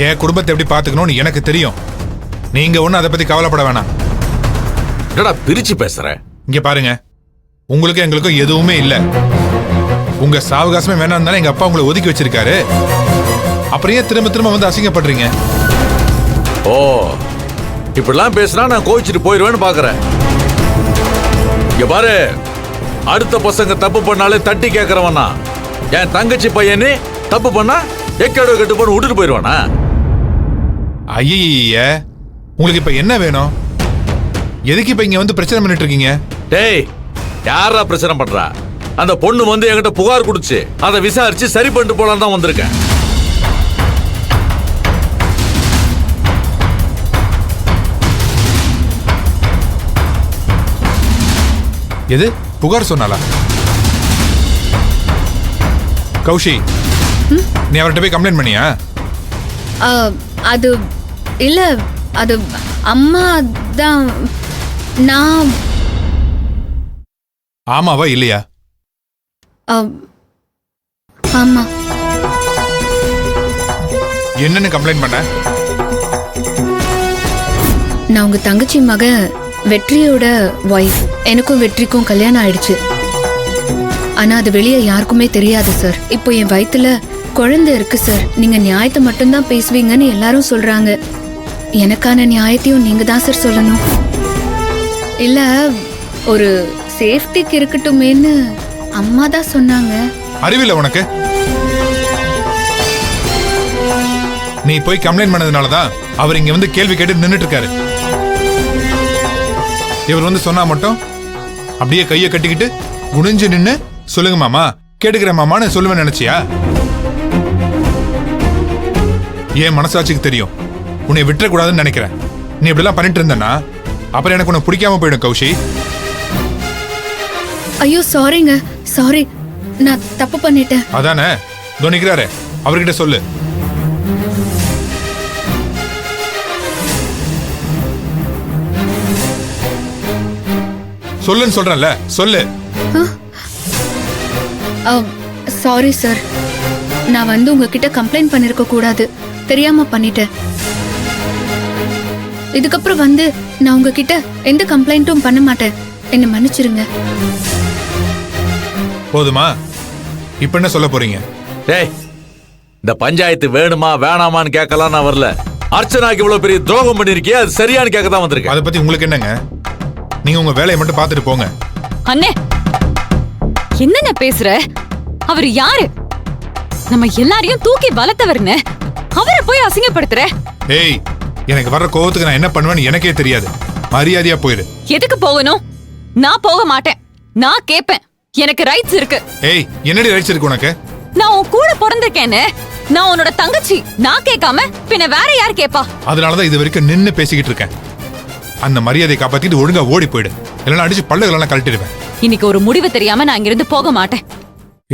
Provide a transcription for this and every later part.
என் குடும்பத்தை எப்படி பாத்துக்கணும்னு எனக்கு தெரியும். நீங்க ஒண்ணு அதை பத்தி கவலைப்பட வேணாம். என்னடா பிரிச்சு பேசுற? இங்க பாருங்க, உங்களுக்கும் எங்களுக்கும் எதுவுமே இல்ல. உங்க சாவகாசமே வேணாம் தானே எங்க அப்பா உங்களை ஒதுக்கி வச்சிருக்காரு. அப்புறம் ஏன் திரும்ப திரும்ப வந்து அசிங்கப்படுறீங்க? ஓ, இப்படிலாம் பேசினா நான் கோவிச்சுட்டு போயிடுவேன்னு பாக்குறேன். இங்க பாரு, அடுத்த பசங்க தப்பு பண்ணாலே தட்டி கேட்கறவனா? என் தங்கச்சி பையனே தப்பு பண்ணா எக்கேடோ கெட்டு போன்னு விட்டுட்டு போயிடுவானா? ஐய, உங்களுக்கு இப்ப என்ன வேணும்? எதுக்கு இப்ப இங்க வந்து பிரச்சனை பண்ணிட்டு இருக்கீங்க? டேய், யாரா பிரச்சனை பண்றா? அந்த பொண்ணு வந்து என்கிட்ட புகார் கொடுத்து அதை விசாரிச்சு சரி பண்ணிட்டு போலாம் தான் வந்திருக்கேன். எது புகார் சொன்னாலா? கௌஷி, நீ அவர்கிட்ட போய் கம்ப்ளைண்ட் பண்ணியா? அது இல்ல, அது அம்மா தான். நான் ஆமாவா இல்லையா? ஆமா. என்னன்னு கம்ப்ளைண்ட் பண்ண? நான் உங்க தங்கச்சி மக வெற்றியோட வைஃப். எனக்கும் வெற்றிக்கும் கல்யாணம் ஆயிடுச்சு. ஆனா அது வெளியே யாருக்குமே தெரியாது சார். இப்போ என் வயித்துல குழந்தை இருக்கு சார். நீங்க நியாயத்தை மட்டும்தான் பேசுவீங்கன்னு எல்லாரும் சொல்றாங்க. எனக்கான நியாயத்தையும் நீங்க தான் சார் சொல்லணும். இல்ல, ஒரு சேஃப்டிக்கு இருக்கட்டுமேன்னு அம்மா தான் சொன்னாங்க. அறிவில்லை உனக்கு? நீ போய் கம்ப்ளைண்ட் பண்ணதுனாலதான் அவர் இங்க வந்து கேள்வி கேட்டு நின்னுட்டு இருக்காரு. இவர் வந்து சொன்னா மட்டும் அப்படியே கையை கட்டிக்கிட்டு குனிஞ்சு நின்னு சொல்லுங்க மாமா, கேட்டுக்கிறேன் மாமான்னு சொல்லுவேன் நினைச்சியா? என் மனசாட்சிக்கு தெரியும் உன்னை விட்டுறக்கூடாதுன்னு நினைக்கிறேன். நீ இப்படிலாம் பண்ணிட்டு இருந்தனா அப்புறம் எனக்கு உன்னை பிடிக்காம போயிடும் கௌஷி. ஐயோ சாரிங்க, சாரி, நான் தப்பு பண்ணிட்டேன். அதானே நிக்கிறாரு, அவர்கிட்ட சொல்லு. சொல்லுன்னு சொல்றேன்ல, சொல்லு. சாரி சார், நான் வந்து உங்ககிட்ட கம்ப்ளைண்ட் பண்ணிருக்க கூடாது, தெரியாம பண்ணிட்டேன். இதுக்கப்புறம் வந்து நான் உங்ககிட்ட எந்த கம்ப்ளைண்ட்டும் பண்ண மாட்டேன். என்ன மன்னிச்சிருங்க. போதுமா? இப்ப என்ன சொல்ல போறீங்க? டேய், இந்த பஞ்சாயத்து வேணுமா வேணாமான்னு கேட்கலாம் நான் வரல. அர்ச்சனாக்கு இவ்வளவு பெரிய துரோகம் பண்ணிருக்கியா, அது சரியானு கேட்க தான் வந்திருக்கேன். அதை பத்தி உங்களுக்கு என்னங்க? நீங்க உங்க வேலையை மட்டும் பார்த்துட்டு போங்க. அண்ணே, என்ன பேசுற? அவர் யாரு? நம்ம எல்லாரையும் தூக்கி வளர்த்தவர்னு அவரை போய் அசிங்கப்படுத்துற? ஏய், எனக்கு வர்ற கோவத்துக்கு நான் என்ன பண்ணுவேன்னு எனக்கே தெரியாது. மரியாதையா போயிடு. எதுக்கு போகணும்? நான் போக மாட்டேன். நான் கேட்பேன். எனக்கு ரைட்ஸ் இருக்கு. ஏய், என்னடி ரைட்ஸ் இருக்கு உனக்கு? நான் உன் கூட பிறந்திருக்கேன்னு. நான் உன்னோட தங்கச்சி. நான் கேட்காம பின்ன வேற யார் கேப்பா? அதனாலதான் இது வரைக்கும் நின்னு பேசிக்கிட்டு இருக்கேன். அந்த மரியாதையை காப்பாத்திட்டு ஒழுங்கா ஓடி போயிடு, இல்லைன்னா அடிச்சு பல்லுகளெல்லாம் கழட்டிடுவேன். இன்னைக்கு ஒரு முடிவு தெரியாம நான் இங்கிருந்து போக மாட்டேன்.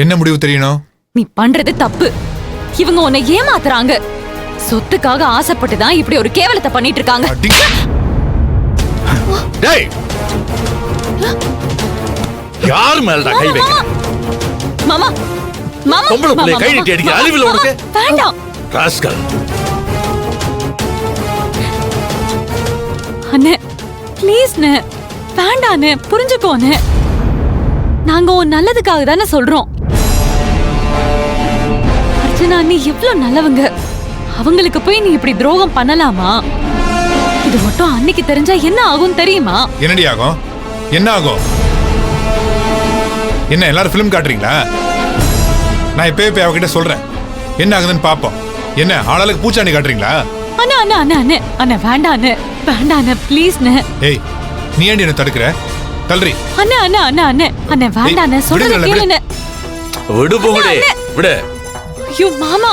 என்ன முடிவு தெரியணும்? நீ பண்றது தப்பு. இவங்க உன்னை ஏமாத்துறாங்க. சொத்துக்காக ஆசைப்பட்டுதான் இப்படி ஒரு கேவலத்தை பண்ணிட்டு இருக்காங்க. டேய், யார் மேலடா கை வைக்க? மாமா, மாமா, பொம்பளை புள்ளைய கை நீட்டி அடிக்க அறிவில்லை உனக்கு? வேண்டாம். ராஸ்கல். அண்ணே, ப்ளீஸ்ண்ணே, வேண்டாண்ணே, புரிஞ்சுக்கோண்ணே. நாங்க உன் நல்லதுக்காக தானே சொல்றோம். அர்ச்சனா அண்ணி எவ்வளவு நல்லவங்க. அவங்களுக்கு போய் நீ இப்படி துரோகம் பண்ணலாமா? இது மட்டும் அன்னைக்கு தெரிஞ்சா என்ன ஆகும் தெரியுமா? என்னடி ஆகும்? என்ன ஆகும்? என்ன எல்லாரும் பிலிம் காட்டுறீங்களா? நான் இப்பவே போய் அவகிட்ட சொல்றேன், என்ன ஆகுதுன்னு பாப்போம். என்ன ஆளாளுக்கு பூச்சாண்டி காட்டுறீங்களா? அண்ணா அண்ணா அண்ணா அண்ணே, அண்ணா வேண்டாண்ணே, வேண்டாண்ணே, ப்ளீஸ்ண்ணே. ஏய், நீ ஏண்டி என்ன தடுக்கிற? தள்ளுறி. அண்ணா அண்ணா அண்ணா அண்ணே, அண்ணே வேண்டாண்ணே, சொல்றத கேளுண்ணே. விடு போங்கடி, விடு. ஐயோ மாமா,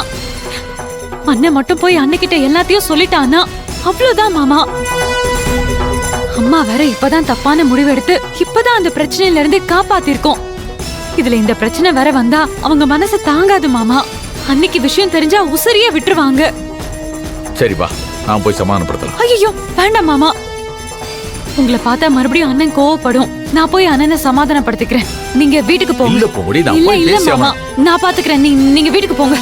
அண்ணே மட்டும் போய் அன்னைக்கிட்ட எல்லாத்தையும் சொல்லிட்டானா அவ்வளவுதான் மாமா. அம்மா வேற இப்பதான் தப்பான முடிவெடுத்து இப்பதான் அந்த பிரச்சனையில இருந்து காப்பாத்திருக்கோம். இதுல இந்த பிரச்சனை வேற வந்தா அவங்க மனசு தாங்காது மாமா. அன்னைக்கு விஷயம் தெரிஞ்சா உசரியா விட்டுருவாங்க. சரிப்பா, நான் போய் சமாதானப்படுத்தலாம். ஐயோ வேண்டாம் மாமா, உங்களை பார்த்தா மறுபடியும் அண்ணன் கோவப்படும். நான் போய் அண்ணனை சமாதானப்படுத்திக்கிறேன். நீங்க வீட்டுக்கு போங்க. இல்ல போங்கடி, நான் இல்ல போய் இல்ல பேசியாமா. மாமா, நான் பாத்துக்கிறேன். நீங்க வீட்டுக்கு போங்க.